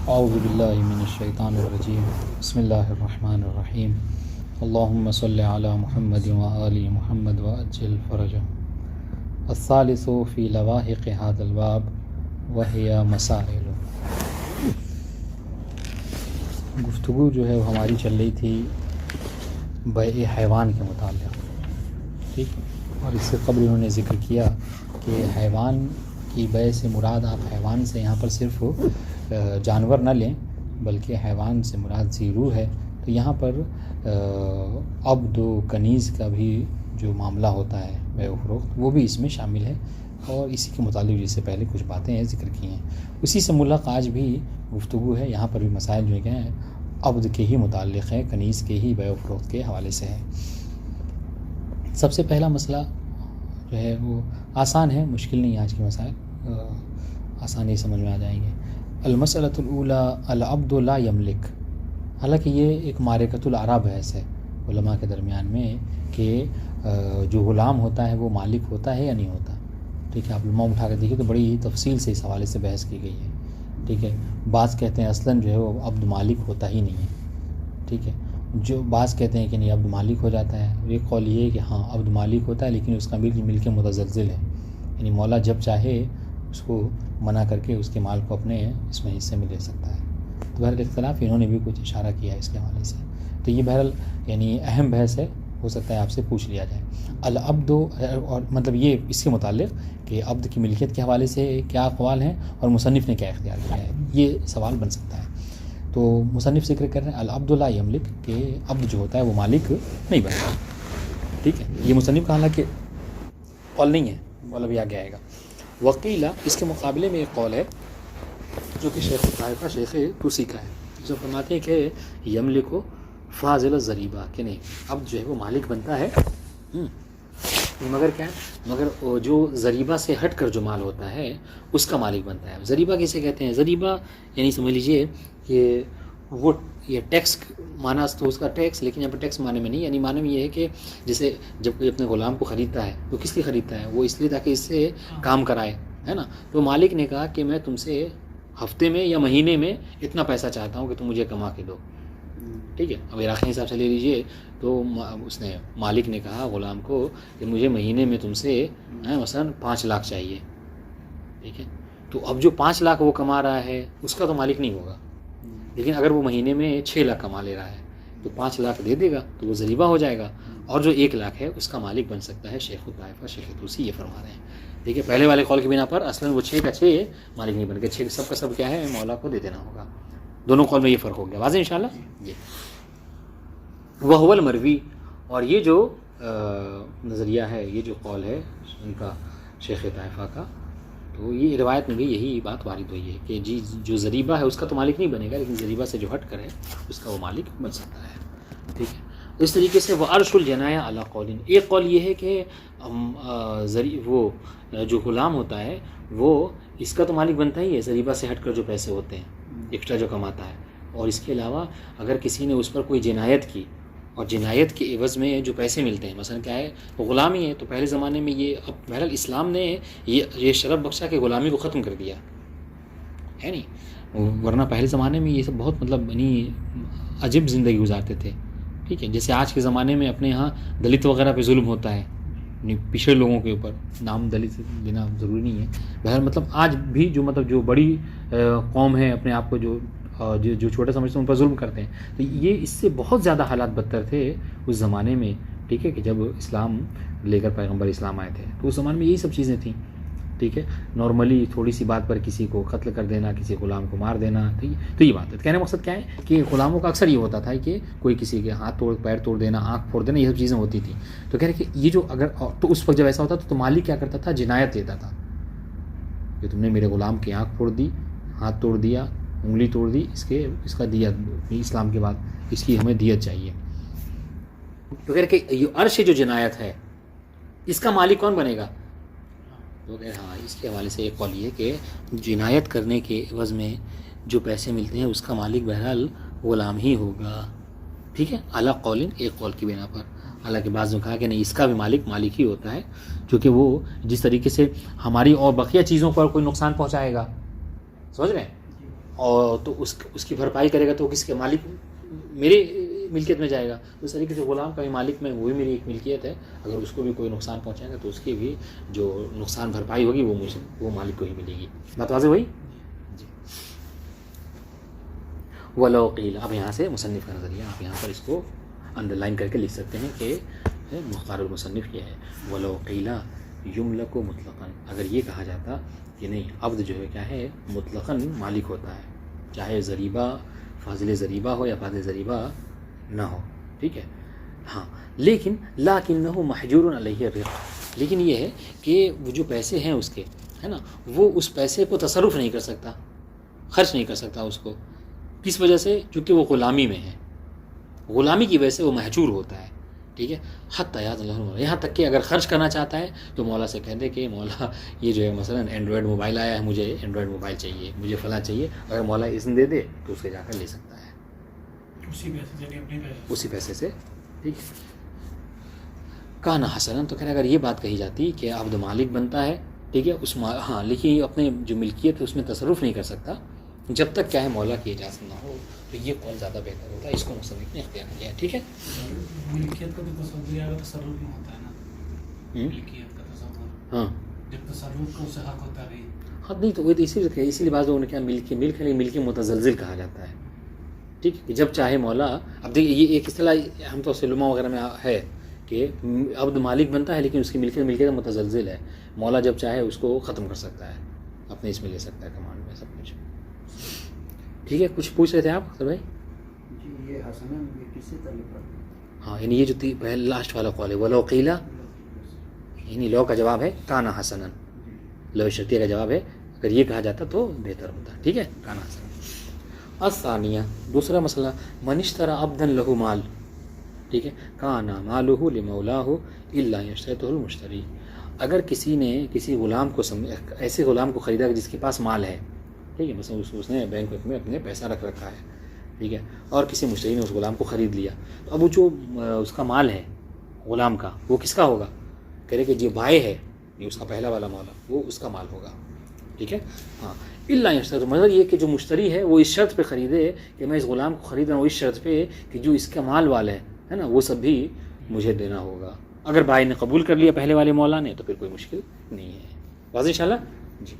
اعوذ باللہ من الشیطان الرجیم بسم اللہ الرحمن الرحیم اللہم صلی علی محمد وآل محمد وعجل فرجہ الثالث فی لواحق هذا الباب وہی مسائل۔ گفتگو جو ہے وہ ہماری چل رہی تھی بیع حیوان کے متعلق، ٹھیک، اور اس سے قبل انہوں نے ذکر کیا کہ حیوان کی بیع سے مراد آپ حیوان سے یہاں پر صرف جانور نہ لیں بلکہ حیوان سے مراد ذی روح ہے، تو یہاں پر عبد و کنیز کا بھی جو معاملہ ہوتا ہے بیع و فروخت وہ بھی اس میں شامل ہے، اور اسی کے متعلق جس سے پہلے کچھ باتیں ذکر کی ہیں اسی سے ملحق آج بھی گفتگو ہے۔ یہاں پر بھی مسائل جو ہیں عبد کے ہی متعلق ہے، کنیز کے ہی بیع و فروخت کے حوالے سے ہے۔ سب سے پہلا مسئلہ جو ہے وہ آسان ہے، مشکل نہیں ہے، آج کے مسائل آسانی سمجھ میں آ جائیں گے۔ المسئلۃ الاولی العبد لا یملک، حالانکہ یہ ایک معرکۃ العرب بحث ہے علماء کے درمیان میں کہ جو غلام ہوتا ہے وہ مالک ہوتا ہے یا نہیں ہوتا، ٹھیک ہے۔ آپ علماء اٹھا کے دیکھیے تو بڑی تفصیل سے اس حوالے سے بحث کی گئی ہے، ٹھیک ہے۔ بعض کہتے ہیں اصلاً جو ہے وہ عبد مالک ہوتا ہی نہیں ہے، ٹھیک ہے، جو بعض کہتے ہیں کہ نہیں عبد مالک ہو جاتا ہے۔ ایک قول یہ ہے کہ ہاں عبد مالک ہوتا ہے لیکن اس کا ملک متزلزل ہے، یعنی مولا جب چاہے اس کو منع کر کے اس کے مال کو اپنے اس میں حصے میں لے سکتا ہے۔ تو بہرحال اختلاف انہوں نے بھی کچھ اشارہ کیا ہے اس کے حوالے سے، تو یہ بہرحال یعنی اہم بحث ہے، ہو سکتا ہے آپ سے پوچھ لیا جائے۔ العبد، اور مطلب یہ اس کے متعلق کہ عبد کی ملکیت کے حوالے سے کیا اقوال ہیں اور مصنف نے کیا اختیار کیا ہے، یہ سوال بن سکتا ہے۔ تو مصنف ذکر کر رہے ہیں العبد لا یملک، کہ عبد جو ہوتا ہے وہ مالک نہیں بنتا، ٹھیک ہے۔ یہ مصنف کا حالانکہ قول نہیں ہے، مولا بھی آگے آئے گا۔ وقیلا، اس کے مقابلے میں ایک قول ہے جو کہ شیخ طائفہ شیخ توسی کا ہے، جو فرماتے ہیں کہ یملک و فاضل الضریبہ، کہ نہیں عبد جو ہے وہ مالک بنتا ہے، مگر کیا ہے، مگر جو ضریبہ سے ہٹ کر جو مال ہوتا ہے اس کا مالک بنتا ہے۔ ضریبہ کسے کہتے ہیں؟ ضریبہ یعنی سمجھ لیجئے کہ وہ یہ ٹیکس معنی تو اس کا ٹیکس، لیکن یہاں پہ ٹیکس معنی میں نہیں، یعنی معنی میں یہ ہے کہ جیسے جب کوئی اپنے غلام کو خریدتا ہے تو کس لیے خریدتا ہے؟ وہ اس لیے تاکہ اس سے کام کرائے، ہے نا۔ تو مالک نے کہا کہ میں تم سے ہفتے میں یا مہینے میں اتنا پیسہ چاہتا ہوں کہ تم مجھے کما کے دو، ٹھیک ہے۔ اب عراقی حساب سے لے لیجئے تو اس نے مالک نے کہا غلام کو کہ مجھے مہینے میں تم سے مثلا 5 لاکھ چاہیے، ٹھیک ہے۔ تو اب جو 5 لاکھ وہ کما رہا ہے اس کا تو مالک نہیں ہوگا، لیکن اگر وہ مہینے میں 6 لاکھ کما لے رہا ہے تو 5 لاکھ دے دے گا تو وہ ضریبہ ہو جائے گا، اور جو 1 لاکھ ہے اس کا مالک بن سکتا ہے شیخ طائفہ شیخ توسی، یہ فرما رہے ہیں۔ دیکھیے پہلے والے قول کی بنا پر اصلاً وہ 6 کا 6 مالک نہیں بن گیا، 6 سب کا سب کیا ہے مولا کو دے دینا ہوگا۔ دونوں قول میں یہ فرق ہو گیا، واضح انشاءاللہ۔ یہ وہو المروی، اور یہ جو نظریہ ہے، یہ جو قول ہے ان کا شیخ طائفہ کا، تو یہ روایت میں بھی یہی بات وارد ہوئی ہے کہ جی جو ضریبہ ہے اس کا تو مالک نہیں بنے گا، لیکن ضریبہ سے جو ہٹ کر ہے اس کا وہ مالک بن سکتا ہے، ٹھیک ہے۔ اس طریقے سے وہ عرش الجنایا علی قولین، ایک قول یہ ہے کہ وہ جو غلام ہوتا ہے وہ اس کا تو مالک بنتا ہی ہے، ضریبہ سے ہٹ کر جو پیسے ہوتے ہیں ایکسٹرا جو کماتا ہے، اور اس کے علاوہ اگر کسی نے اس پر کوئی جنایت کی اور جنایت کے عوض میں جو پیسے ملتے ہیں، مثلا کیا ہے وہ غلامی ہے، تو پہلے زمانے میں یہ اب بہرحال اسلام نے یہ شرف بخشا کہ غلامی کو ختم کر دیا ہے، نہیں ورنہ پہلے زمانے میں یہ سب بہت مطلب یعنی عجیب زندگی گزارتے تھے، ٹھیک ہے۔ جیسے آج کے زمانے میں اپنے یہاں دلت وغیرہ پہ ظلم ہوتا ہے، یعنی پچھڑے لوگوں کے اوپر، نام دلت لینا ضروری نہیں ہے، بہرحال مطلب آج بھی جو مطلب جو بڑی قوم ہے اپنے آپ کو جو چھوٹے سمجھتے ہیں ان پر ظلم کرتے ہیں، تو یہ اس سے بہت زیادہ حالات بدتر تھے اس زمانے میں، ٹھیک ہے، کہ جب اسلام لے کر پیغمبر اسلام آئے تھے تو اس زمانے میں یہی سب چیزیں تھیں، ٹھیک ہے۔ نارملی تھوڑی سی بات پر کسی کو قتل کر دینا، کسی غلام کو مار دینا، تو یہ بات ہے۔ کہنے کا مقصد کیا ہے کہ غلاموں کا اکثر یہ ہوتا تھا کہ کوئی کسی کے ہاتھ توڑ پیر توڑ دینا، آنکھ پھوڑ دینا، یہ سب چیزیں ہوتی تھیں۔ تو کہہ رہے کہ یہ جو اگر تو اس وقت جب ایسا ہوتا تو مالک کیا کرتا تھا؟ جنایت لیتا تھا کہ تم نے میرے غلام کی آنکھ پھوڑ دی، ہاتھ توڑ دیا، انگلی توڑ دی، اس کا دیت اسلام کے بعد اس کی ہمیں دیت چاہیے۔ تو کہہ رہے کہ یہ عرش جو جنایت ہے اس کا مالک کون بنے گا؟ تو کہہ رہے ہاں، اس کے حوالے سے ایک قول یہ کہ جنایت کرنے کے عوض میں جو پیسے ملتے ہیں اس کا مالک بہرحال غلام ہی ہوگا، ٹھیک ہے، اعلیٰ قولن، ایک قول کی بنا پر۔ حالانکہ بعض نے کہا کہ نہیں، اس کا بھی مالک ہی ہوتا ہے، کیونکہ وہ جس طریقے سے ہماری اور بقیہ چیزوں پر کوئی نقصان پہنچائے گا، سمجھ رہے ہیں، اور تو اس کی بھرپائی کرے گا تو کس کے مالک میرے ملکیت میں جائے گا. اس طریقے سے غلام کا بھی مالک میں وہ بھی میری ایک ملکیت ہے, اگر اس کو بھی کوئی نقصان پہنچائے گا تو اس کی بھی جو نقصان بھرپائی ہوگی وہ مالک کو ہی ملے گی. بات واضح ہوئی جی. ولو قیل, اب یہاں سے مصنف کا نظریہ آپ یہاں پر اس کو انڈر لائن کر کے لکھ سکتے ہیں کہ مختار المصنف کیا ہے. ولو قیل یملک مطلقاً, اگر یہ کہا جاتا کہ نہیں عبد جو ہے کیا ہے مطلقاً مالک ہوتا ہے, چاہے ضریبہ فاضل ضریبہ ہو یا فاضل ضریبہ نہ ہو, ٹھیک ہے. ہاں لیکنہ محجور علیہ الرق, لیکن یہ ہے کہ وہ جو پیسے ہیں اس کے ہے نا, وہ اس پیسے کو تصرف نہیں کر سکتا, خرچ نہیں کر سکتا اس کو. کس وجہ سے؟ چونکہ وہ غلامی میں ہے, غلامی کی وجہ سے وہ محجور ہوتا ہے, ٹھیک ہے. حتی یاد اللہ, یہاں تک کہ اگر خرچ کرنا چاہتا ہے تو مولا سے کہہ دے کہ مولا یہ جو ہے مثلا اینڈرائڈ موبائل آیا ہے, مجھے اینڈرائڈ موبائل چاہیے, مجھے فلاں چاہیے, اگر مولا اذن دے دے تو اسے جا کر لے سکتا ہے اسی پیسے سے, ٹھیک ہے. کانا حسناً, تو کہہ رہے اگر یہ بات کہی جاتی کہ عبد مالک بنتا ہے, ٹھیک ہے, اس ہاں لیکن اپنے جو ملکیت ہے اس میں تصرف نہیں کر سکتا جب تک کیا ہے مولا کی اجازت نہ ہو, تو یہ قول زیادہ بہتر ہوتا ہے. اس کو مصنف نے اختیار کیا ہے, ٹھیک ہے. ملکیت کا تو تصرف نہیں ہوتا ہے نا, ملکیت کا تصور ہاں جب تصرف کو سے حق ہوتا ہے. ہاں نہیں تو وہ اسی لیے بعض لوگوں نے کیا ملک متزلزل کہا جاتا ہے, ٹھیک ہے. جب چاہے مولا, اب دیکھیے یہ ایک اصطلاح ہم تو علماء وغیرہ میں ہے کہ عبد مالک بنتا ہے لیکن اس کی ملکیت متزلزل ہے, مولا جب چاہے اس کو ختم کر سکتا ہے, اپنے اس میں لے سکتا ہے کمانڈ میں سب کچھ, ٹھیک ہے. کچھ پوچھ رہے تھے آپ اختر بھائی؟ جی یہ حسنا یہ کسی طریقہ, ہاں یعنی یہ جو پہلے لاسٹ والا قول ہے ولو قیل, یعنی لو کا جواب ہے کانا حسنا, لو شرطیہ کا جواب ہے اگر یہ کہا جاتا تو بہتر ہوتا, ٹھیک ہے. کانا حسنا. الثانیہ, دوسرا مسئلہ, من اشترى عبدا له مال, ٹھیک ہے, کانا مالہ لمولاہ الا یشترطہ المشتری. اگر کسی نے کسی غلام کو ایسے غلام کو خریدا جس کے پاس مال ہے, ٹھیک ہے, مثلا اس نے بینک میں اپنے پیسہ رکھ رکھا ہے, ٹھیک ہے, اور کسی مشتری نے اس غلام کو خرید لیا, تو اب وہ جو اس کا مال ہے غلام کا وہ کس کا ہوگا؟ کہہ رہے کہ جو بائے ہے یہ اس کا پہلا والا مال ہے وہ اس کا مال ہوگا, ٹھیک ہے. ہاں الا یشترط, مگر یہ کہ جو مشتری ہے وہ اس شرط پہ خریدے کہ میں اس غلام کو خرید رہا ہوں اس شرط پہ کہ جو اس کا مال والا ہے نا وہ سب بھی مجھے دینا ہوگا. اگر بھائی نے قبول کر لیا پہلے والے مولا نے تو پھر کوئی مشکل نہیں ہے. واضح انشاءاللہ جی.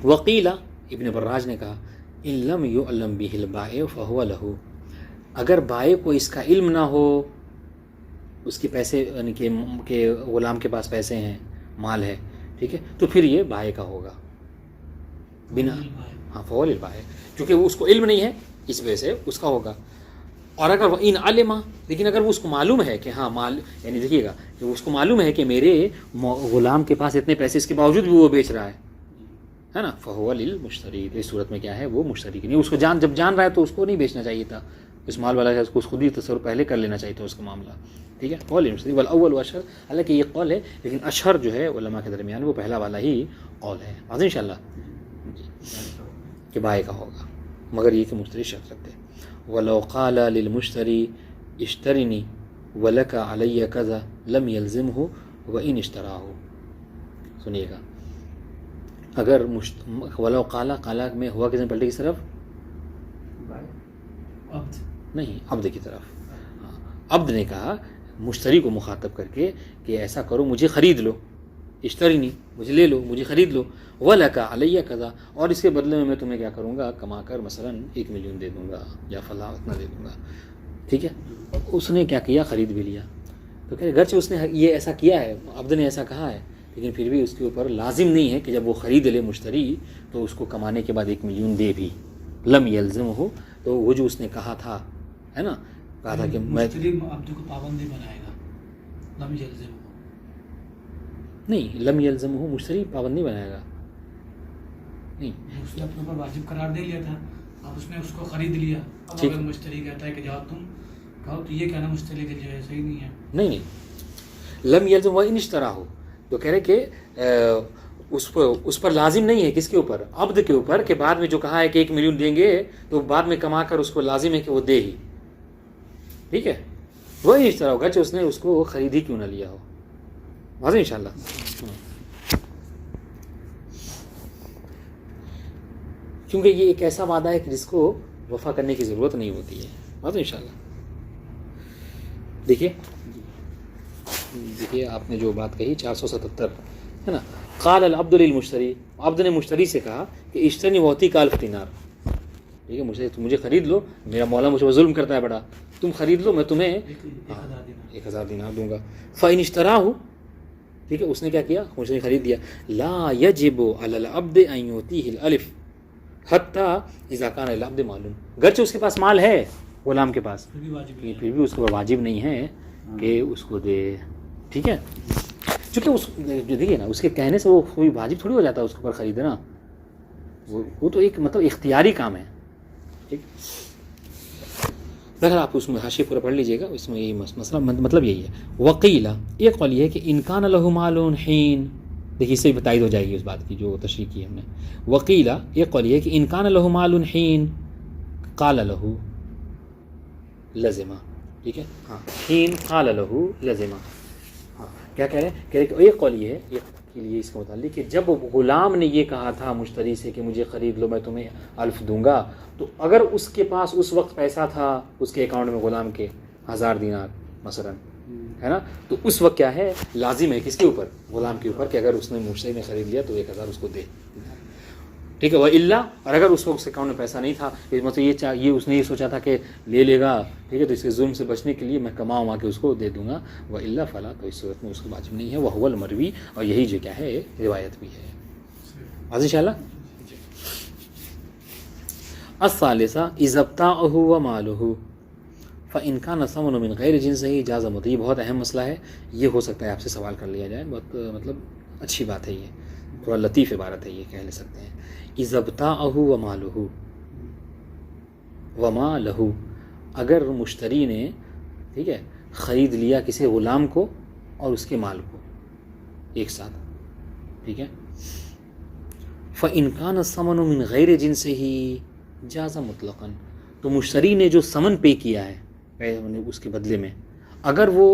وقیلا, ابن براج نے کہا ان لم یعلم به البائع فهو له, اگر بائع کو اس کا علم نہ ہو, اس کے پیسے یعنی کہ غلام کے پاس پیسے ہیں, مال ہے, ٹھیک ہے, تو پھر یہ بائع کا ہوگا بنا, ہاں فول البائع, کیونکہ وہ اس کو علم نہیں ہے اس وجہ سے اس کا ہوگا. اور اگر وہ ان علما, لیکن اگر وہ اس کو معلوم ہے کہ ہاں مال, یعنی دیکھیے گا کہ اس کو معلوم ہے کہ میرے غلام کے پاس اتنے پیسے اس کے باوجود بھی وہ بیچ رہا ہے نا, فہو للمشتری, اس صورت میں کیا ہے وہ مشتری کی نہیں, اس کو جب جان رہا ہے تو اس کو نہیں بیچنا چاہیے تھا, اس مال والا ہے اس کو خود ہی تصور پہلے کر لینا چاہیے تھا اس کا معاملہ, ٹھیک ہے. قول المشتری والاول واشهر, حالانکہ یہ قول ہے لیکن اشہر جو ہے علماء کے درمیان وہ پہلا والا ہی قول ہے. واضح انشاءاللہ کہ بائع کا ہوگا, مگر یہ کہ مشتری شرط رکھتے. ولو قال للمشتری اشترنی ولک علی کذا لم یلزمہ وان اشتراہ. سنیے گا, اگر ولو قالا میں ہوا کس نے پلٹے کی طرف نہیں عبد کی طرف, عبد نے کہا مشتری کو مخاطب کر کے کہ ایسا کرو مجھے خرید لو, اشترینی مجھے لے لو, مجھے خرید لو, وَلَكَ عَلَيَّ كَذَا, اور اس کے بدلے میں تمہیں کیا کروں گا, کما کر مثلا 1 ملین دے دوں گا یا فلاں اتنا دے دوں گا, ٹھیک ہے. اس نے کیا کیا, خرید بھی لیا. تو کہ گرچہ اس نے یہ ایسا کیا ہے, عبد نے ایسا کہا ہے, لیکن پھر بھی اس کے اوپر لازم نہیں ہے کہ جب وہ خرید لے مشتری تو اس کو کمانے کے بعد 1 ملین دے بھی. لم یلزم ہو, تو وہ جو اس نے کہا تھا ہے نا, کہا تھا کہ میں عبد کو پابندی بنائے گا, لم یلزم ہو نہیں, لم یلزم ہو مشتری پابندی بنائے گا نہیں, اس نے اپنے اوپر واجب قرار دے لیا تھا, اب اس نے اس کو خرید لیا. اب اگر مشتری کہتا ہے کہ جاؤ تم کہو, تو یہ کہنا مشتری کے لیے صحیح نہیں ہے. نہیں, لم یلزم و ان اشترا ہو, تو کہہ رہے کہ اس پر لازم نہیں ہے, کس کے اوپر, عبد کے اوپر, کہ بعد میں جو کہا ہے کہ 1 ملین دیں گے تو بعد میں کما کر اس کو لازم ہے کہ وہ دے ہی, ٹھیک ہے. وہی اشترا ہوگا جو اس نے اس کو خرید ہی کیوں نہ لیا ہو. واضح انشاءاللہ. کیونکہ یہ ایک ایسا وعدہ ہے کہ جس کو وفا کرنے کی ضرورت نہیں ہوتی ہے. بات انشاءاللہ. دیکھیے آپ نے جو بات کہی 477 ہے نا. قال العبد للمشتری، عبد نے مشتری سے کہا کہ اشتری وعطی کا 1000 دینار. ٹھیک ہے، مجھے خرید لو، میرا مولا مجھ پر ظلم کرتا ہے بڑا، تم خرید لو، میں تمہیں 1000 دینار دوں گا. فإن اشتراہ، ٹھیک ہے، اس نے کیا کیا، مجھ نے خرید دیا. لا یجب علی العبد ان یعطیہ الالف حتی اذا کان العبد معلوم. گرچہ اس کے پاس مال ہے غلام کے پاس، پھر بھی اس کو واجب نہیں ہے کہ اس کو دے. ٹھیک ہے، چونکہ اس دیکھیے نا، اس کے کہنے سے وہ کوئی واجب تھوڑی ہو جاتا ہے اس کے اوپر خریدنا. وہ تو ایک مطلب اختیاری کام ہے. ٹھیک، اگر آپ اس میں حاشیہ پورا پڑھ لیجئے گا، اس میں یہی مسئلہ مطلب یہی ہے. وقیلا، ایک قول یہ ہے کہ ان کان لہ مال حین، دیکھیے اس سے بتائی ہو جائے گی اس بات کی جو تشریح کی ہم نے. وقیلا، ایک قول یہ ہے کہ ان کان لہ مال حین قال لہ لزما. ٹھیک ہے، ہاں، حین قال لہ لزما. ہاں، کیا کہہ رہے ہیں، کہہ رہے کہ ایک قول یہ ہے، ایک کے لیے اس کے متعلق کہ جب غلام نے یہ کہا تھا مشتری سے کہ مجھے خرید لو، میں تمہیں 1000 دوں گا، تو اگر اس کے پاس اس وقت پیسہ تھا اس کے اکاؤنٹ میں غلام کے 1000 دینار مثلا، ہے نا، تو اس وقت کیا ہے، لازم ہے کس کے اوپر، غلام کے اوپر، کہ اگر اس نے مشتری نے خرید لیا تو 1000 اس کو دے. ٹھیک ہے، وہ الا، اور اگر اس وقت اس اکاؤنٹ میں پیسہ نہیں تھا، مطلب یہ اس نے یہ سوچا تھا کہ لے لے گا، ٹھیک ہے، تو اس کے ظلم سے بچنے کے لیے میں کما کے اس کو دے دوں گا. وہ الا فلا، تو اس صورت میں اس کو واجب نہیں ہے. وہ هو المروی، اور یہی جو کیا ہے روایت بھی ہے. واضح انشاءاللہ. الثالثہ اذا ابتاعه وماله فان كان ثمن من غیر جنسه جاز مطلق. یہ بہت اہم مسئلہ ہے، یہ ہو سکتا ہے آپ سے سوال کر لیا جائے. بہت مطلب اچھی بات ہے، یہ تھوڑا لطیف عبارت ہے، یہ کہہ لے سکتے ہیں. اذا ابتاعه وماله، وما له، اگر مشتری نے، ٹھیک ہے، خرید لیا کسی غلام کو اور اس کے مال کو ایک ساتھ، ٹھیک ہے. فإن كان الثمن من غیر جنسه جاز مطلقا، تو مشتری نے جو ثمن پے کیا ہے اس کے بدلے میں، اگر وہ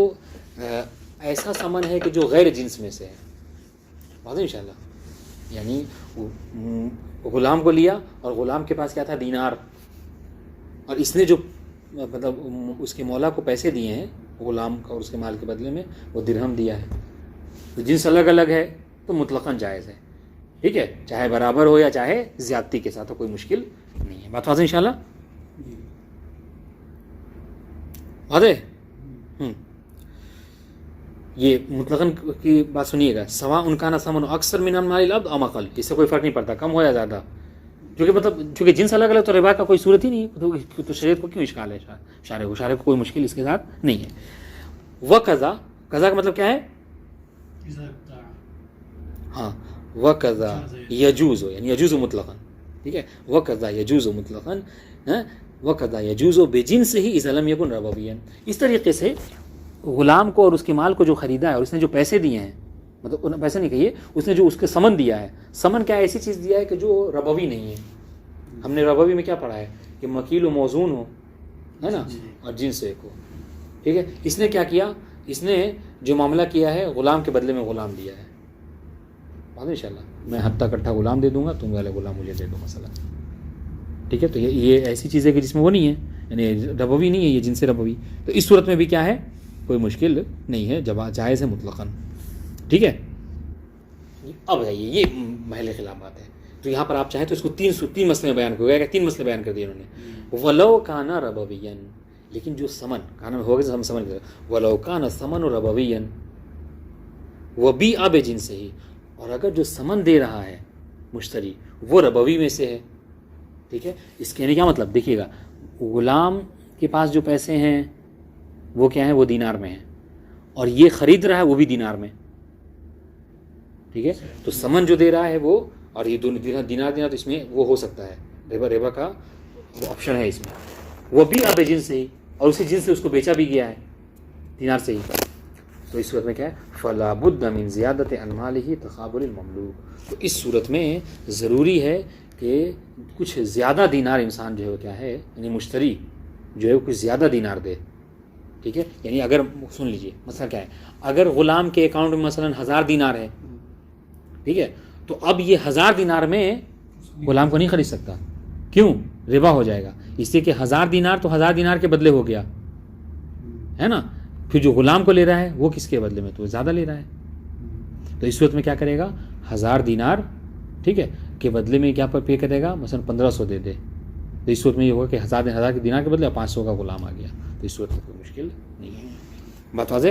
ایسا ثمن ہے کہ جو غیر جنس میں سے ہے، واضح انشاءاللہ، یعنی غلام کو لیا اور غلام کے پاس کیا تھا، دینار، اور اس نے جو مطلب اس کے مولا کو پیسے دیے ہیں غلام کا اور اس کے مال کے بدلے میں وہ درہم دیا ہے، تو جنس الگ الگ ہے تو مطلقاً جائز ہے. ٹھیک ہے، چاہے برابر ہو یا چاہے زیادتی کے ساتھ ہو، کوئی مشکل نہیں ہے. بات واضح انشاءاللہ. واضح. یہ مطلقاً کی بات سنیے گا. سواء ان کان ثمن اکثر من مال العبد او اقل، اس سے کوئی فرق نہیں پڑتا کم ہو یا زیادہ، چونکہ جنس الگ الگ تو ربا کا کوئی صورت ہی نہیں ہے، تو شریعت کو کیوں اشکال ہے، شارع کو کوئی مشکل اس کے ساتھ نہیں ہے. وقضا، قضا کا مطلب کیا ہے، ہاں، وقضا یجوز، یعنی یجوز مطلقاً. ٹھیک ہے، وقضا یجوز مطلقاً، وقضا یجوز بجنس ہی اذا لم یکن ربویاً. اس طریقے سے غلام کو اور اس کے مال کو جو خریدا ہے اور اس نے جو پیسے دیے ہیں، مطلب پیسے نہیں کہیے، اس نے جو اس کے ثمن دیا ہے، ثمن کیا ایسی چیز دیا ہے کہ جو ربوی نہیں ہے. ہم نے ربوی میں کیا پڑھا ہے کہ مکیل و موزون ہو، ہے نا، اور جنس ایک ہو. ٹھیک ہے، اس نے کیا کیا، اس نے جو معاملہ کیا ہے غلام کے بدلے میں غلام دیا ہے. انشاءاللہ میں ہتھا کٹھا غلام دے دوں گا، تم والے غلام مجھے دے دو مثلا. ٹھیک ہے، تو یہ ایسی چیز ہے کہ جس میں وہ نہیں ہے، یعنی ربوی نہیں ہے، یہ جنس ربوی. تو اس صورت میں بھی کیا ہے، کوئی مشکل نہیں ہے، جائز ہے مطلقاً. ٹھیک ہے، اب ہے یہ محل خلاف بات ہے. تو یہاں پر آپ چاہیں تو اس کو تین مسئلے بیان کر گیا، 3 مسئلے بیان کر دیے انہوں نے. ولو کانا ربویًا، لیکن جو ثمن کانا میں ہوگا ہم سمجھ گئے، ولو کانا ثمن ربویًا وبیع بجنسہ، اور اگر جو ثمن دے رہا ہے مشتری وہ ربوی میں سے ہے. ٹھیک ہے، اس کہنے کیا مطلب، دیکھیے گا، غلام کے پاس جو پیسے ہیں وہ کیا ہیں، وہ دینار میں ہیں، اور یہ خرید رہا ہے وہ بھی دینار میں. ٹھیک ہے، تو ثمن جو دے رہا ہے وہ، اور یہ دونوں دینار تو اس میں وہ ہو سکتا ہے، ربا کا وہ آپشن ہے اس میں. وہ بھی اب جنس سے ہی، اور اسی جنس سے اس کو بیچا بھی گیا ہے دینار سے ہی. تو اس صورت میں کیا ہے، فلا بد من زیادت عن مالہ تقابل المملوک. تو اس صورت میں ضروری ہے کہ کچھ زیادہ دینار انسان جو ہے کیا ہے، یعنی مشتری جو ہے وہ کچھ زیادہ دینار دے. ٹھیک ہے، یعنی اگر سن لیجئے مسئلہ کیا ہے، اگر غلام کے اکاؤنٹ میں مثلا 1000 دینار ہے، ٹھیک ہے، تو اب یہ 1000 دینار میں غلام کو نہیں خرید سکتا. کیوں؟ ربا ہو جائے گا. اس لیے کہ 1000 دینار تو 1000 دینار کے بدلے ہو گیا ہے نا. پھر جو غلام کو لے رہا ہے وہ کس کے بدلے میں؟ تو زیادہ لے رہا ہے. تو اس صورت میں کیا کرے گا؟ 1000 دینار ٹھیک ہے کے بدلے میں کیا پے کرے گا؟ مثلا 1500 دے دے. تو اس صورت میں یہ ہوگا کہ 1000 کے دینار کے بدلے 500 کا غلام آ گیا. تو اس صورت میں کوئی مشکل نہیں ہے. بات واضح؟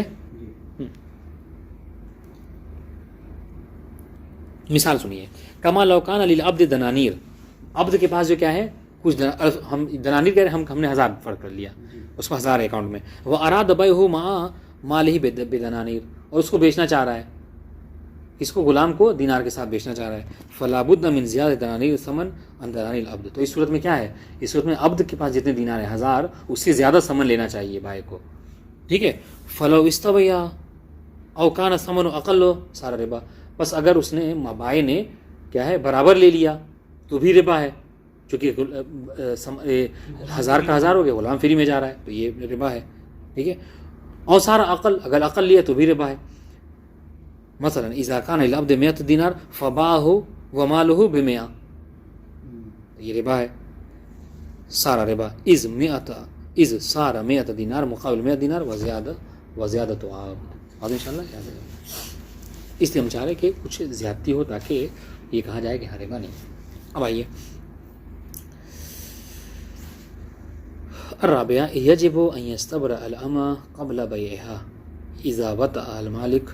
مثال سنیے. کما لوکان للعبد دنانیر. عبد کے پاس جو کیا ہے کچھ ہم دنانیر کہہ رہے ہیں, ہم نے 1000 فرق کر لیا, اس کو 1000 اکاؤنٹ میں. وہ اراد بیعہ مع مالہ بدنانیر, اور اس کو بیچنا چاہ رہا ہے. اس کو غلام کو دینار کے ساتھ بیچنا چاہ رہا ہے. فلا بد من زیادہ دنانیر ثمن عن دنانیر العبد. تو اس صورت میں کیا ہے؟ اس صورت میں عبد کے پاس جتنے دینار ہیں 1000, اس سے زیادہ ثمن لینا چاہیے بھائی کو. ٹھیک ہے. فلو استویا او کان ثمن اقل سارا ربا. بس اگر اس نے بھائی نے کیا ہے برابر لے لیا تو بھی ربا ہے, چونکہ 1000 کا 1000 ہو گیا, غلام فری میں جا رہا ہے, تو یہ ربا ہے. ٹھیک ہے. اور سارا عقل, اگر عقل لیا تو بھی ربا ہے. مثلا اذا کان العبد 100 دینار فباعہ ومالہ ب100, یہ ربا ہے, سارا ربا. اذ سارا 100 دینار مقابل 100 دینار وزیادہ تو آپ انشاءاللہ یاد ہے. اس لیے ہم چاہ رہے کہ کچھ زیادتی ہو تاکہ یہ کہا جائے کہ ہاں ربا نہیں. اب آئیے الرابعہ یجب ان یستبرأ الامہ قبل بیعہا اذا وطأ المالک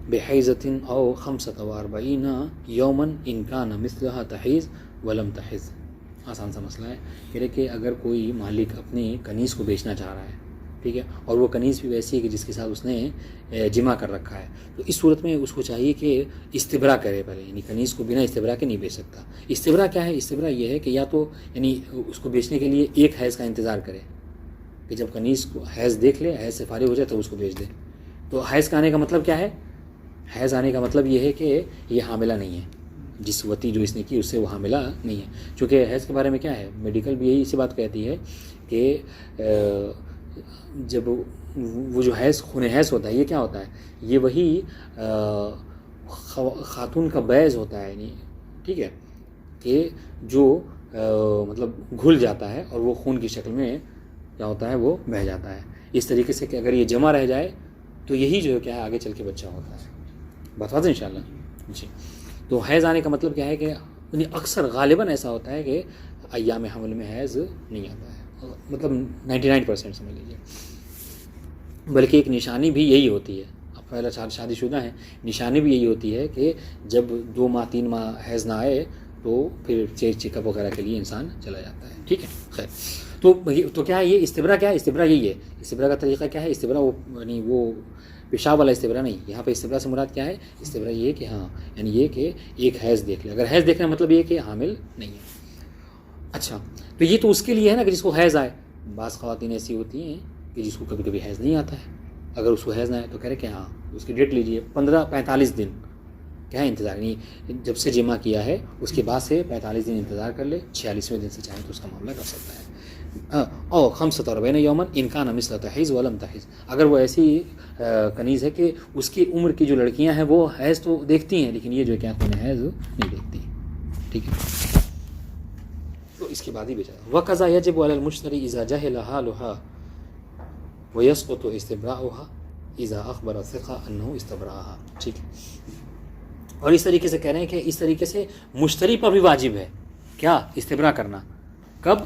بحیزۃ او 45 یوما ان کان مثلها تحیز ولم تحز. آسان سا مسئلہ ہے کہ اگر کوئی مالک اپنی کنیز کو بیچنا چاہ رہا ہے, ٹھیک ہے, اور وہ کنیز بھی ویسی ہے کہ جس کے ساتھ اس نے جمع کر رکھا ہے, تو اس صورت میں اس کو چاہیے کہ استبرا کرے پہلے. یعنی کنیز کو بنا استبرا کے نہیں بیچ سکتا. استبرا کیا ہے؟ استبرا یہ ہے کہ یا تو یعنی اس کو بیچنے کے لیے ایک حیض کا انتظار کرے, کہ جب کنیز کو حیض دیکھ لے, حیض سے فارغ ہو جائے تو اس کو بیچ دے. تو حیض کا آنے کا مطلب کیا ہے؟ حیض آنے کا مطلب یہ ہے کہ یہ حاملہ نہیں ہے, جس وتی جو اس نے کی اس سے وہ حاملہ نہیں ہے. چونکہ حیض کے بارے میں کیا ہے, میڈیکل بھی یہی اسی بات کہتی ہے کہ جب وہ جو حیض خون حیض ہوتا ہے, یہ کیا ہوتا ہے؟ یہ وہی خاتون کا بیض ہوتا ہے, یعنی ٹھیک ہے, کہ جو مطلب گھل جاتا ہے اور وہ خون کی شکل میں کیا ہوتا ہے, وہ بہہ جاتا ہے. اس طریقے سے کہ اگر یہ جمع رہ جائے تو یہی جو ہے کیا ہے آگے چل کے بچہ ہوتا ہے. بات واضح انشاءاللہ جی. تو حیض آنے کا مطلب کیا ہے کہ اکثر غالباً ایسا ہوتا ہے کہ ایام حمل میں حیض نہیں آتا ہے, مطلب 99% سمجھ لیجیے. بلکہ ایک نشانی بھی یہی ہوتی ہے, اب پہلا شادی شدہ ہیں, نشانی بھی یہی ہوتی ہے کہ جب 2 ماہ 3 ماہ حیض نہ آئے تو پھر چیک اپ وغیرہ کے لیے انسان چلا جاتا ہے. ٹھیک ہے. خیر, تو کیا ہے یہ استبرا؟ کیا ہے استبرا؟ یہی ہے. استبرا کا طریقہ کیا ہے؟ استبرا وہ یعنی وہ پیشاب والا استبرا نہیں. یہاں پہ استبرا سے مراد کیا ہے؟ استبرا یہ کہ ہاں یعنی یہ کہ ایک حیض دیکھ لے. اگر حیض دیکھنے کا مطلب یہ کہ حامل نہیں ہے. اچھا, تو یہ تو اس کے لیے ہے نا کہ جس کو حیض آئے. بعض خواتین ایسی ہوتی ہیں کہ جس کو کبھی کبھی حیض نہیں آتا ہے. اگر اس کو حیض نہ آئے تو کہہ رہے کہ ہاں اس کی ڈیٹ لیجیے 15-45 دن کیا ہے انتظار, یعنی جب سے جمع کیا ہے اس کے بعد سے 45 دن انتظار کر لے, 46ویں دن سے چاہے تو اس کا معاملہ کر سکتا ہے. او 45 یومن ان کان مثل تحیض ولم تحیض. اگر وہ ایسی کنیز ہے کہ اس کی عمر کی جو لڑکیاں ہیں وہ حیض تو دیکھتی ہیں لیکن یہ جو کیا خون حیض نہیں دیکھتی. ٹھیک ہے, تو اس کے بعد ہی بیچا. وقضا یجب علی المشتری اذا جہل حالها ويسقط استبراؤها اذا اخبر الثقه انه استبراها. ٹھیک ہے. اور اس طریقے سے کہہ رہے ہیں کہ اس طریقے سے مشتری پر بھی واجب ہے کیا استبراء کرنا. کب؟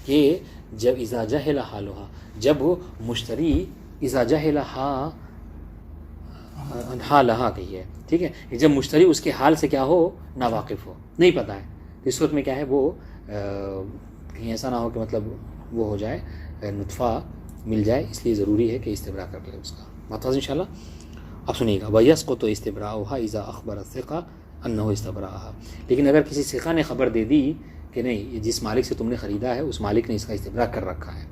کہ جب اذا جہل حالها, جب مشتری اذا جہل حالها کہی ہے. ٹھیک ہے, جب مشتری اس کے حال سے کیا ہو, ناواقف ہو, نہیں پتہ ہے. اس صورت میں کیا ہے وہ کہیں ایسا نہ ہو کہ مطلب وہ ہو جائے, نطفہ مل جائے, اس لیے ضروری ہے کہ استبراء کر لے اس کا. بات ان شاء اللہ. اب سنیے گا وَيَسْقُطُ اسْتِبْرَاؤُهَا إِذَا أَخْبَرَ الثِّقَةَ أَنَّهُ اسْتَبْرَأَهَا. لیکن اگر کسی ثقہ نے خبر دے دی کہ نہیں جس مالک سے تم نے خریدا ہے اس مالک نے اس کا استبراء کر رکھا ہے,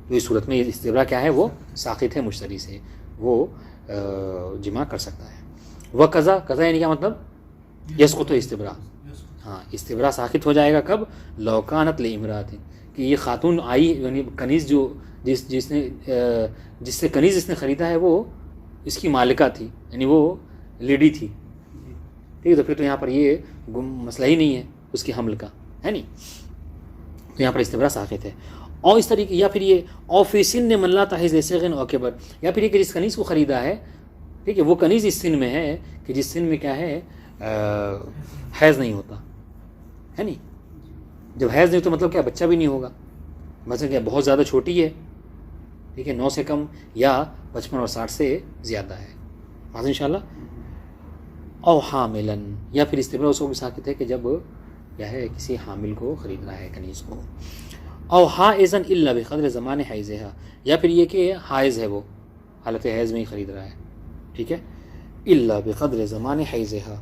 تو اس صورت میں استبراء کیا ہے وہ ساقط ہے مشتری سے, وہ جمع کر سکتا ہے. وَقَضَا, قضا یعنی کیا مطلب یسقط استبراء, ہاں استبراء ساقط ہو جائے گا کب؟ لو کانت لامرأۃ, کہ یہ خاتون آئی یعنی کنیز جو جس سے کنیز اس نے خریدا ہے وہ اس کی مالکہ تھی, یعنی وہ لیڈی تھی. ٹھیک ہے, تو پھر تو یہاں پر یہ مسئلہ ہی نہیں ہے, اس کے حمل کا، ہے نہیں، تو یہاں پر استبراء ساقط ہے. اور اس طریقے، یا پھر یہ او فی سن من لا تحض صغر او کبر، یا پھر یہ کہ جس کنیز کو خریدا ہے، ٹھیک ہے، وہ کنیز اس سن میں ہے کہ جس سن میں کیا ہے حیض نہیں ہوتا، ہے نہیں. جب حیض نہیں ہوتا مطلب کیا، بچہ بھی نہیں ہوگا، مثلا کیا بہت زیادہ چھوٹی ہے، ٹھیک ہے، 9 سے کم یا 55 اور 60 سے زیادہ ہے، بات ان شاء اللہ. او حاملن، یا پھر استبراء اس کو بھی ساقط ہے کہ جب کیا ہے کسی حامل کو خریدنا ہے کنیز کو. او حائزن الا بقدر زمان حیضها، یا پھر یہ کہ حائز ہے، وہ حالت حیض میں ہی خرید رہا ہے، ٹھیک ہے، الا بقدر زمان حیضها،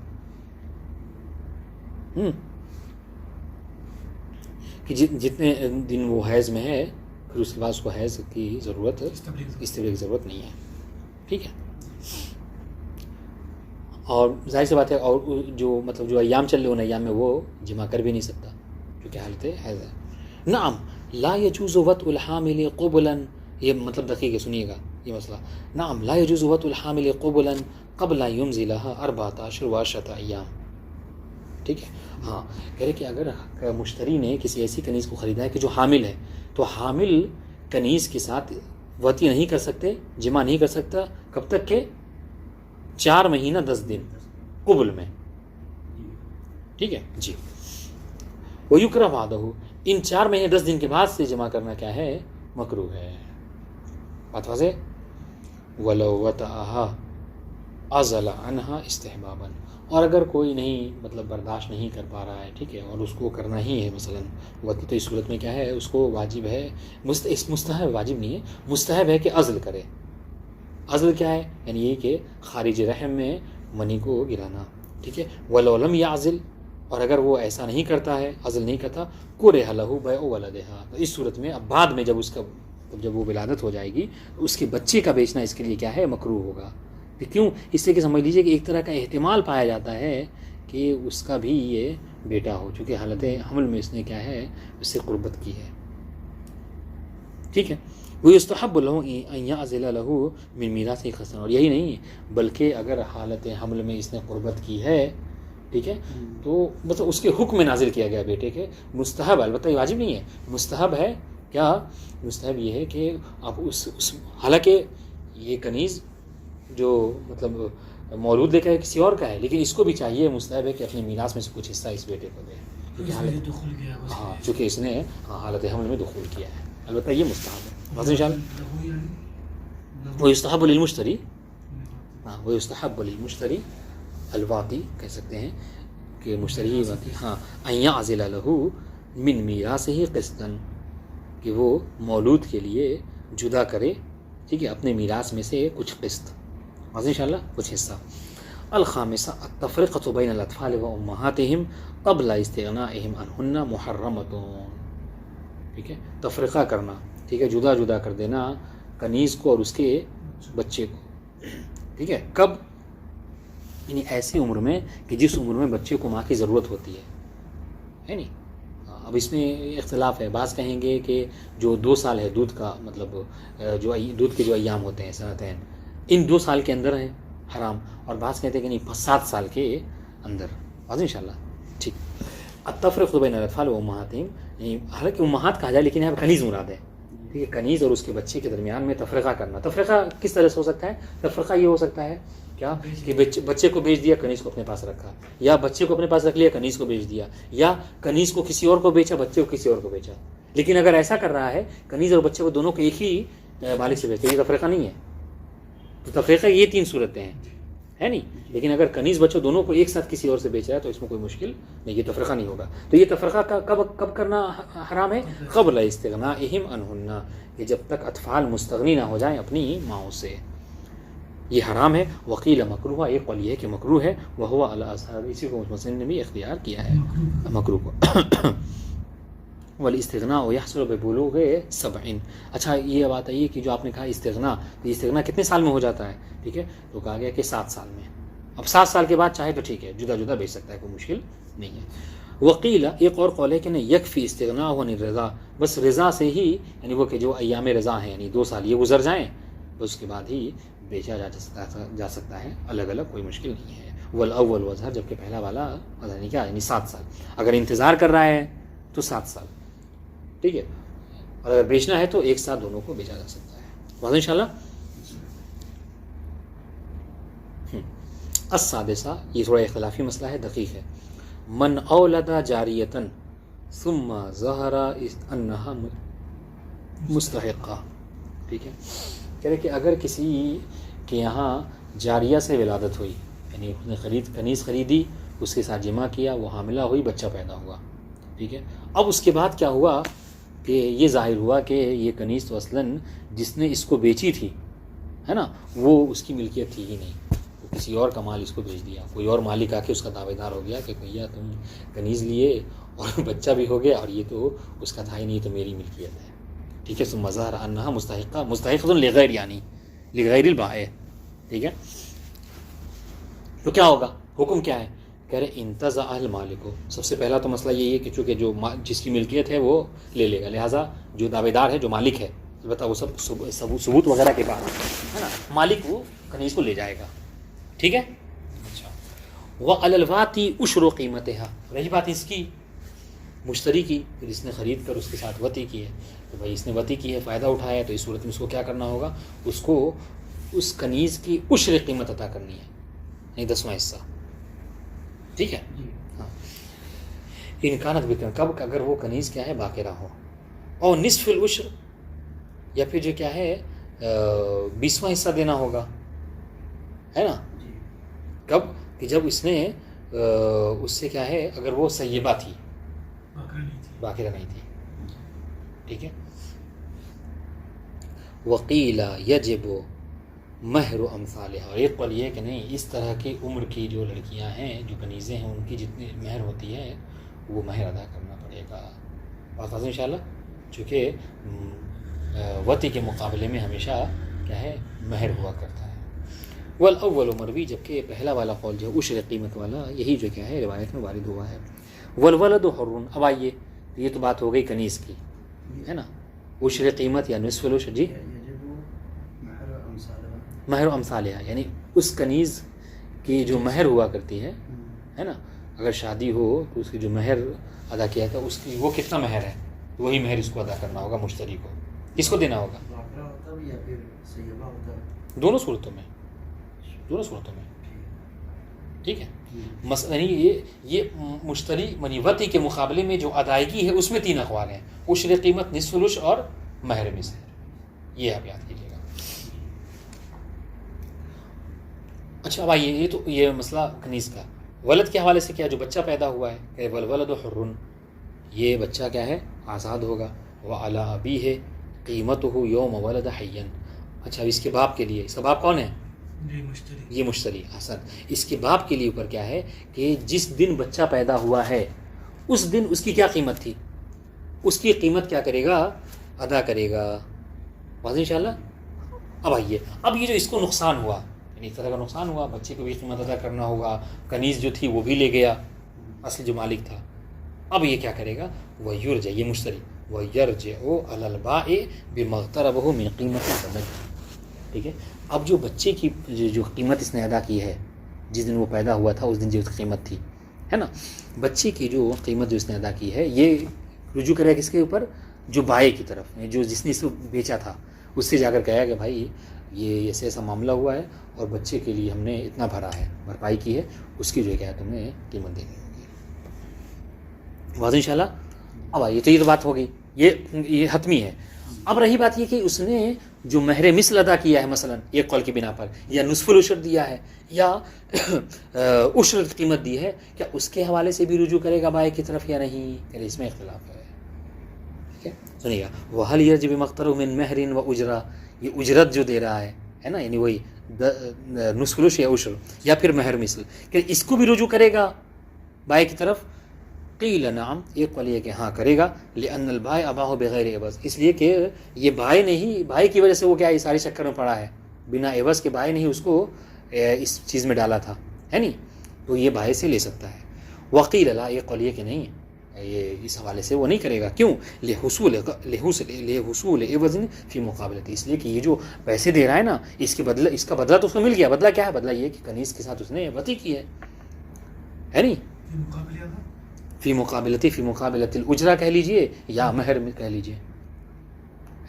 کہ جتنے دن وہ حیض میں ہے پھر اس کے بعد اس کو حیض کی ضرورت، استبراء کی ضرورت نہیں ہے، ٹھیک ہے. اور ظاہر سی بات ہے، اور جو مطلب جو ایام چل رہے ان ایام میں وہ جمع کر بھی نہیں سکتا کیونکہ حالت حیض ہے. نعم لا يجوز وطء الحامل قبلا، یہ مطلب دقیق ہے، سنیے گا یہ مسئلہ. نعم لا يجوز وطء الحامل قبلا قبل ان يمضي لها 14 و10 ایام، ٹھیک ہے. ہاں کہہ رہے کہ اگر مشتری نے کسی ایسی کنیز کو خریدا ہے کہ جو حامل ہے، تو حامل کنیز کے ساتھ وطی نہیں کر سکتے، جمع نہیں کر سکتا، کب تک کہ 4 مہینہ 10 دن قبل میں، ٹھیک ہے جی. ویکرہ بعدہ، ان 4 مہینے 10 دن کے بعد سے جمع کرنا کیا ہے، مکروہ ہے. بات واضح. ولو وطأها عزل عنها استحبابا، اور اگر کوئی نہیں مطلب برداشت نہیں کر پا رہا ہے، ٹھیک ہے، اور اس کو کرنا ہی ہے مثلا وطی، تو اس صورت میں کیا ہے اس کو واجب ہے، مستحب، واجب نہیں ہے، مستحب ہے کہ عزل کرے. عزل کیا ہے، یعنی یہ کہ خارج رحم میں منی کو گرانا، ٹھیک ہے. ولو لم یعزل، اور اگر وہ ایسا نہیں کرتا ہے، عزل نہیں کرتا، کرہ لہ بیع ولدہا، تو اس صورت میں اب بعد میں جب وہ ولادت ہو جائے گی تو اس کے بچے کا بیچنا اس کے لیے کیا ہے، مکروہ ہوگا. کیوں؟ اس سے کہ سمجھ لیجئے کہ ایک طرح کا احتمال پایا جاتا ہے کہ اس کا بھی یہ بیٹا ہو، چونکہ حالت حمل میں اس نے کیا ہے اس سے قربت کی ہے، ٹھیک ہے. ویستحب لہ ان یعزل لہ من میراث خصاً، اور یہی نہیں بلکہ اگر حالت حمل میں اس نے قربت کی ہے، ٹھیک ہے، تو مطلب اس کے حکم میں نازل کیا گیا بیٹے کے. مستحب، البتہ یہ واجب نہیں ہے، مستحب ہے. کیا مستحب یہ ہے کہ آپ اس حالانکہ یہ کنیز جو مطلب مولود لے کر کسی اور کا ہے، لیکن اس کو بھی چاہیے، مستحب ہے کہ اپنے میراث میں سے کچھ حصہ اس بیٹے کو دے، کیونکہ ہاں چونکہ اس نے حالت حمل میں دخول کیا ہے. البتہ یہ مستحب ہے. ان شاء اللہ ویستحب للمشتری، ہاں ویستحب للمشتری الواطی کہہ سکتے ہیں کہ مشتری واطی، ہاں ان یعزل لہ من میراثہ قسطا، کہ وہ مولود کے لیے جدا کرے، ٹھیک ہے، اپنے میراث میں سے کچھ قسط، ان شاء اللہ کچھ حصہ. الخامسہ التفرقۃ بین الاطفال و امہاتہم قبل استغنائہم عنہن محرمۃ، ٹھیک ہے، تفرقہ کرنا، ٹھیک ہے، جدا جدا کر دینا کنیز کو اور اس کے بچے کو، ٹھیک ہے. کب؟ یعنی ایسی عمر میں کہ جس عمر میں بچے کو ماں کی ضرورت ہوتی ہے نہیں. اب اس میں اختلاف ہے، بعض کہیں گے کہ جو 2 سال ہے دودھ کا، مطلب جو دودھ کے جو ایام ہوتے ہیں سنتین، ان 2 سال کے اندر ہے حرام، اور بعض کہتے ہیں کہ نہیں 7 سال کے اندر. ان شاء اللہ ٹھیک. التفرقۃ بین الاطفال و امہاتہم، حالانکہ امہات کہا جائے لیکن یہاں کنیز مراد ہے، ٹھیک ہے، کنیز اور اس کے بچے کے درمیان میں تفرقہ کرنا. تفرقہ کس طرح سے ہو سکتا ہے؟ تفرقہ یہ ہو سکتا ہے کیا کہ بچے کو بیچ دیا، کنیز کو اپنے پاس رکھا، یا بچے کو اپنے پاس رکھ لیا، کنیز کو بیچ دیا، یا کنیز کو کسی اور کو بیچا، بچے کو کسی اور کو بیچا. لیکن اگر ایسا کر رہا ہے کنیز اور بچے کو دونوں کو ایک ہی مالک سے بیچتے، یہ تفرقہ نہیں ہے. تو تفرقہ یہ 3 صورتیں ہیں، ہے نہیں. لیکن اگر کنیز بچوں دونوں کو ایک ساتھ کسی اور سے بیچ رہا ہے تو اس میں کوئی مشکل نہیں، یہ تفرقہ نہیں ہوگا. تو یہ تفرقہ کب کرنا حرام ہے؟ قبل استغنائہم عنہن، کہ جب تک اطفال مستغنی نہ ہو جائیں اپنی ماؤں سے، یہ حرام ہے. وقیل مکروہ، ایک قول یہ ہے کہ مکروہ ہے، وہو الاظہر، اسی کو مسلم نے بھی اختیار کیا ہے مکروہ کو. والاستغناء يحصل ببلوغ 7. اچھا یہ بات ہے کہ جو آپ نے کہا استغنا، تو یہ استغنا کتنے سال میں ہو جاتا ہے؟ ٹھیک ہے، تو کہا گیا کہ 7 سال میں. اب 7 سال کے بعد چاہے تو ٹھیک ہے جدا جدا بیچ سکتا ہے، کوئی مشکل نہیں ہے. وقیل، ایک اور قول ہے کہ نہیں یکفی استغناء عن الرضا، بس رضا سے ہی، یعنی وہ کہ جو ایام رضا ہیں یعنی 2 سال یہ گزر جائیں، اس کے بعد ہی بیچا جا سکتا ہے الگ الگ، کوئی مشکل نہیں ہے. والاول وظہر، جبکہ پہلا والا یعنی کیا، یعنی 7 سال. اگر انتظار کر رہا ہے تو 7 سال، ٹھیک ہے. اور اگر بیچنا ہے تو ایک ساتھ دونوں کو بیچا جا سکتا ہے. واضح انشاءاللہ. السادسہ، یہ تھوڑا اختلافی مسئلہ ہے، دقیق ہے. من اولد جاریتن ثم ظہر انہا مستحقہ، ٹھیک ہے. کہہ رہے کہ اگر کسی کے یہاں جاریہ سے ولادت ہوئی، یعنی اس نے کنیز خریدی، اس کے ساتھ جمع کیا، وہ حاملہ ہوئی، بچہ پیدا ہوا، ٹھیک ہے. اب اس کے بعد کیا ہوا کہ یہ ظاہر ہوا کہ یہ کنیز تو اصلاً جس نے اس کو بیچی تھی، ہے نا، وہ اس کی ملکیت تھی ہی نہیں، وہ کسی اور کا مال اس کو بیچ دیا. کوئی اور مالک آ کے اس کا دعوے دار ہو گیا کہ بھیا تم کنیز لیے اور بچہ بھی ہو گیا، اور یہ تو اس کا تھا ہی نہیں، تو میری ملکیت ہے، ٹھیک ہے. ثم ظہر انہا مستحقہ، مستحقۃ لغیر، یعنی لغیر البائع، ٹھیک ہے. تو کیا ہوگا، حکم کیا ہے؟ کہہ رہے انتزع المالک. سب سے پہلا تو مسئلہ یہی ہے کہ چونکہ جو جس کی ملکیت ہے وہ لے لے گا، لہٰذا جو دعوے دار ہے، جو مالک ہے، البتہ وہ سب ثبوت وغیرہ کے بعد، ہے نا، مالک وہ کنیز کو لے جائے گا، ٹھیک ہے. اچھا. وعلی الواتی عشر قیمتها، رہی بات اس کی مشتری کی، جس نے خرید کر اس کے ساتھ وطی کی ہے، تو بھائی اس نے وطی کی ہے، فائدہ اٹھایا ہے، تو اس صورت میں اس کو کیا کرنا ہوگا، اس کو اس کنیز کی عشر قیمت عطا کرنی ہے، یعنی 10واں حصہ، ٹھیک ہے. ہاں. انکانت بکر، کب، اگر وہ کنیز کیا ہے، باقرہ ہو. اور نصف العشر، یا پھر جو کیا ہے 20واں حصہ دینا ہوگا، ہے نا. کب، کہ جب اس نے اس سے کیا ہے، اگر وہ سیبہ تھی، باقرہ نہیں تھی، ٹھیک ہے. وقیل یجب مہر امثالها، اور ایک قول یہ کہ نہیں، اس طرح کی عمر کی جو لڑکیاں ہیں، جو کنیزیں ہیں، ان کی جتنی مہر ہوتی ہے وہ مہر ادا کرنا پڑے گا. بات واضح انشاءاللہ. چونکہ وطی کے مقابلے میں ہمیشہ کیا ہے، مہر ہوا کرتا ہے. والاول مروی، جبکہ پہلا والا قول جو ہے عشر قیمت والا، یہی جو کیا ہے روایت میں وارد ہوا ہے. والولد حر، اب آئیے، یہ تو بات ہو گئی کنیز کی، ہے نا، عشر قیمت یا نصف العشر. جی، مہر امثالها، یعنی اس کنیز کی جو مہر ہوا کرتی ہے نا، اگر شادی ہو تو اس کی جو مہر ادا کیا تھا، اس کی وہ کتنا مہر ہے، وہی مہر اس کو ادا کرنا ہوگا مشتری کو. کس کو دینا ہوگا؟ دونوں صورتوں میں، دونوں صورتوں میں، ٹھیک ہے. مثلا یہ مشتری منی وطی کے مقابلے میں جو ادائیگی ہے اس میں 3 اقوال ہیں، عشر قیمت، نصف العشر اور مہر مثل. یہ آپ یاد کیجیے گا. اچھا، اب آئیے، یہ مسئلہ کنیز کا. ولد کے حوالے سے کیا، جو بچہ پیدا ہوا ہے، کہ والولد حر، یہ بچہ کیا ہے، آزاد ہوگا. وعلی ابیہ قیمتہ یوم ولد حیا. اچھا، اس کے باپ کے لیے، اس کا باپ کون ہے؟ یہ مشتری. حسن. اس کے باپ کے لیے اوپر کیا ہے کہ جس دن بچہ پیدا ہوا ہے اس دن اس کی کیا قیمت تھی، اس کی قیمت کیا کرے گا، ادا کرے گا. واضح انشاءاللہ. اب آئیے، اب یہ جو اس کو نقصان ہوا، یعنی اس طرح کا نقصان ہوا، بچے کو بھی قیمت ادا کرنا ہوگا، کنیز جو تھی وہ بھی لے گیا، اصل جو مالک تھا. اب یہ کیا کرے گا، وَيُرْجَعُ، یہ مشتری، وَيَرْجِعُ عَلَى الْبَائِعِ بِمَا اقْتَرَبَهُ مِنْ قِيمَةِ الْوَلَدِ. ٹھیک ہے. اب جو بچے کی جو قیمت اس نے ادا کی ہے، جس دن وہ پیدا ہوا تھا اس دن جو قیمت تھی، ہے نا، بچے کی جو قیمت جو اس نے ادا کی ہے، یہ رجوع کرے گا کس کے اوپر، جو بائع کی طرف، جو جس نے اس کو بیچا تھا، اس سے جا کر کہا کہ بھائی یہ ایسے ایسا معاملہ ہوا ہے اور بچے کے لیے ہم نے اتنا بھرا ہے، بھرپائی کی ہے، اس کی جو ہے کیا تمہیں قیمت دینی ہوگی. واضح انشاءاللہ. اب آئیے، تو یہ تو بات ہو گئی، یہ حتمی ہے. اب رہی بات یہ کہ اس نے جو مہر مثل ادا کیا ہے، مثلا ایک قول کی بنا پر، یا نصف العشر دیا ہے، یا عشر قیمت دی ہے، کیا اس کے حوالے سے بھی رجوع کرے گا بائع کی طرف یا نہیں، کہ اس میں اختلاف ہے. ٹھیک ہے، سنیے گا. وَهَلْ يَجِبُ مَقْتَرُ مِنْ مَهْرٍ وَأُجْرَةٍ، یہ اجرت جو دے رہا ہے نا، یعنی وہی نصف العشر یا عشر یا پھر مہر مثل، کہ اس کو بھی رجوع کرے گا بائع کی طرف. قیل نعم، ایک قول یہ کہ ہاں کرے گا. لأن البائع اباہ بغیر عوض، اس لیے کہ یہ بائع نہیں، بائع کی وجہ سے وہ کیا یہ ساری چکر میں پڑا ہے، بنا عوض کے بائع نہیں اس کو اس چیز میں ڈالا تھا، ہے نہیں، تو یہ بائع سے لے سکتا ہے. وقیل لا، ایک قول یہ کہ نہیں، یہ اس حوالے سے وہ نہیں کرے گا. کیوں؟ لحصول عوض فی مقابلت، اس لیے کہ یہ جو پیسے دے رہا ہے نا اس کا بدلہ تو اس کو مل گیا. بدلہ کیا ہے؟ بدلہ یہ کہ کنیز کے ساتھ اس نے وطی کی ہے نہیں؟ فی مقابلت الاجرہ کہہ لیجئے یا مہر میں کہہ لیجئے،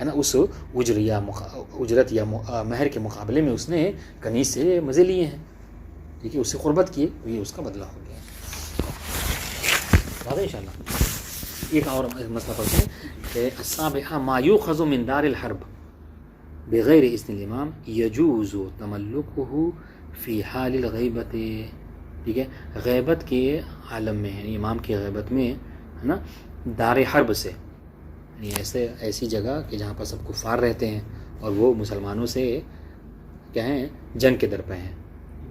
ہے نا. اس اجرت یا مہر کے مقابلے میں اس نے کنیز سے مزے لیے ہیں، ٹھیک ہے، اس سے قربت کیے، یہ اس کا بدلہ ہو گیا. ان شاء اللہ ایک اور مسئلہ پڑھتے ہیں کہ السابحہ ما یؤخذ من دار الحرب بغیر اذن الامام یجوز تملکہ فی حال الغیبت. ٹھیک ہے، غیبت کے عالم میں، یعنی امام کی غیبت میں، ہے نا، دار حرب سے، یعنی ایسی جگہ کہ جہاں پر سب کفار رہتے ہیں اور وہ مسلمانوں سے کیا ہیں جنگ کے در پہ ہیں.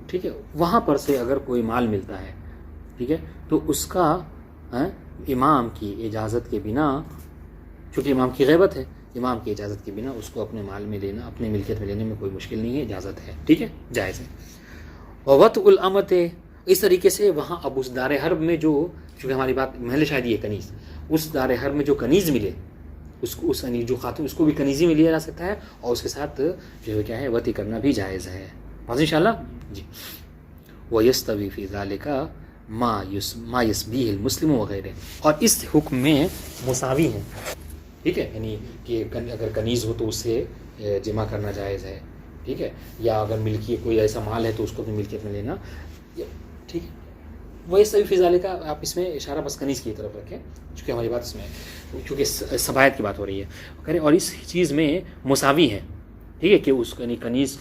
ٹھیک ہے، وہاں پر سے اگر کوئی مال ملتا ہے، ٹھیک ہے، تو اس کا امام کی اجازت کے بنا، چونکہ امام کی غیبت ہے، امام کی اجازت کے بنا اس کو اپنے مال میں لینا، اپنے ملکیت میں لینے میں کوئی مشکل نہیں ہے، اجازت ہے. ٹھیک ہے، جائز ہے. ووطء الامت، اس طریقے سے وہاں اب اس دار حرب میں جو، چونکہ ہماری بات محل شاید یہ کنیز، اس دار حرب میں جو کنیز ملے اس کو، اس جو خاتون، اس کو بھی کنیزی میں لیا جا سکتا ہے اور اس کے ساتھ جو ہے کیا ہے وطی کرنا بھی جائز ہے. بس انشاءاللہ جی. وَيَسْتَوِي فِي ذَلِكَ ما يسبیہ المسلم وغیرہ، اور اس حکم میں مساوی ہیں. ٹھیک ہے، یعنی کہ اگر کنیز ہو تو اس سے جمع کرنا جائز ہے. ٹھیک ہے، یا اگر ملکی کوئی ایسا مال ہے تو اس کو اپنی ملکیت میں لینا. ٹھیک ہے، وَيَسْتَوِي فِي ذَلِكَ، آپ اس میں اشارہ بس کنیز کی طرف رکھیں چونکہ ہماری بات اس میں چونکہ سبایت کی بات ہو رہی ہے کریں، اور اس چیز میں مساوی ہے. ٹھیک ہے، کہ اس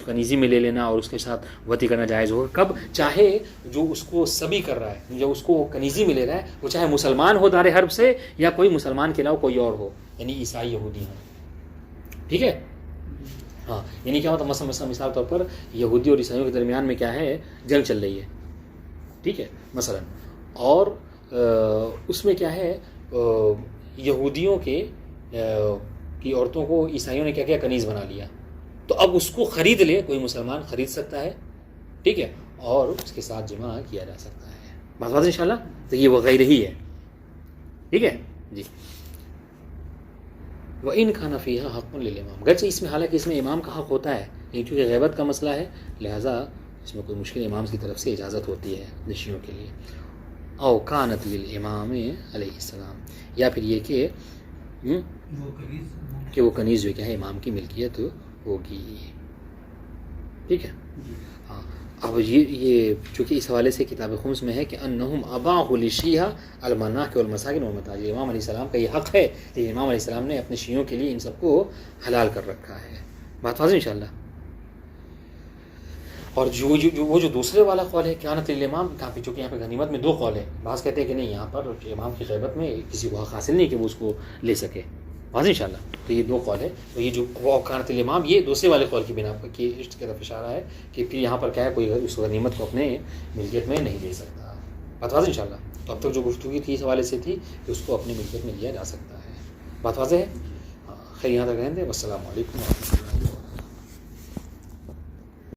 کنیزی میں لے لینا اور اس کے ساتھ وطی کرنا جائز ہوگا کب؟ چاہے جو اس کو سبی کر رہا ہے، جو اس کو کنیزی میں لے رہا ہے، وہ چاہے مسلمان ہو دار حرب سے یا کوئی مسلمان کے علاوہ کوئی اور ہو، یعنی عیسائی یہودی ہو. ٹھیک ہے، ہاں، یعنی کیا ہوتا ہے، مثال طور پر یہودی اور عیسائیوں کے درمیان میں کیا ہے جنگ چل رہی ہے. ٹھیک ہے، مثلا، اور اس میں کیا ہے یہودیوں کی عورتوں کو عیسائیوں نے کیا کیا کنیز بنا لیا، تو اب اس کو خرید لے، کوئی مسلمان خرید سکتا ہے. ٹھیک ہے، اور اس کے ساتھ جمع کیا جا سکتا ہے. بات ان شاء اللہ. تو یہ وغیرہ ہی ہے. ٹھیک ہے جی. وَإِنْ كَانَ فِيهَا حَقٌّ لِلْإِمَامِ، گرچہ اس میں، حالانکہ اس میں امام کا حق ہوتا ہے، لیکن چونکہ غیبت کا مسئلہ ہے لہذا اس میں کوئی مشکل امام کی طرف سے اجازت ہوتی ہے نشیوں کے لیے. او کانت للامام علیہ السلام، یا پھر یہ کہ وہ کنیز جو کیا ہے امام کی ملکیت ہوگی. ٹھیک ہے، ہاں. اب یہ چونکہ اس حوالے سے کتاب خمس میں ہے کہ انہم اباحوا للشیعہ المناکح والمساکن والمتاجر، امام علیہ السلام کا یہ حق ہے، لیکن امام علیہ السلام نے اپنے شیعوں کے لیے ان سب کو حلال کر رکھا ہے. بات واضح انشاءاللہ. اور وہ جو دوسرے والا قول ہے کانت للامام، چونکہ یہاں پہ غنیمت میں دو قول ہے. بعض کہتے ہیں کہ نہیں، یہاں پر امام کی غیبت میں کسی کو حق حاصل نہیں کہ وہ اس کو لے سکے. واضح انشاءاللہ. تو یہ دو قول ہے. تو یہ جو کانت الامام، یہ دوسرے والے قول کی بنا پر کی اس کی طرف اشارہ ہے کہ پھر یہاں پر کیا ہے کوئی اس غنیمت کو اپنے ملکیت میں نہیں لے سکتا. بات واضح انشاءاللہ. تو اب تک جو گفتگو تھی اس حوالے سے تھی کہ اس کو اپنی ملکیت میں لیا جا سکتا ہے. بات واضح ہے. خیر، یہاں تک رہیں دیں. والسلام علیکم.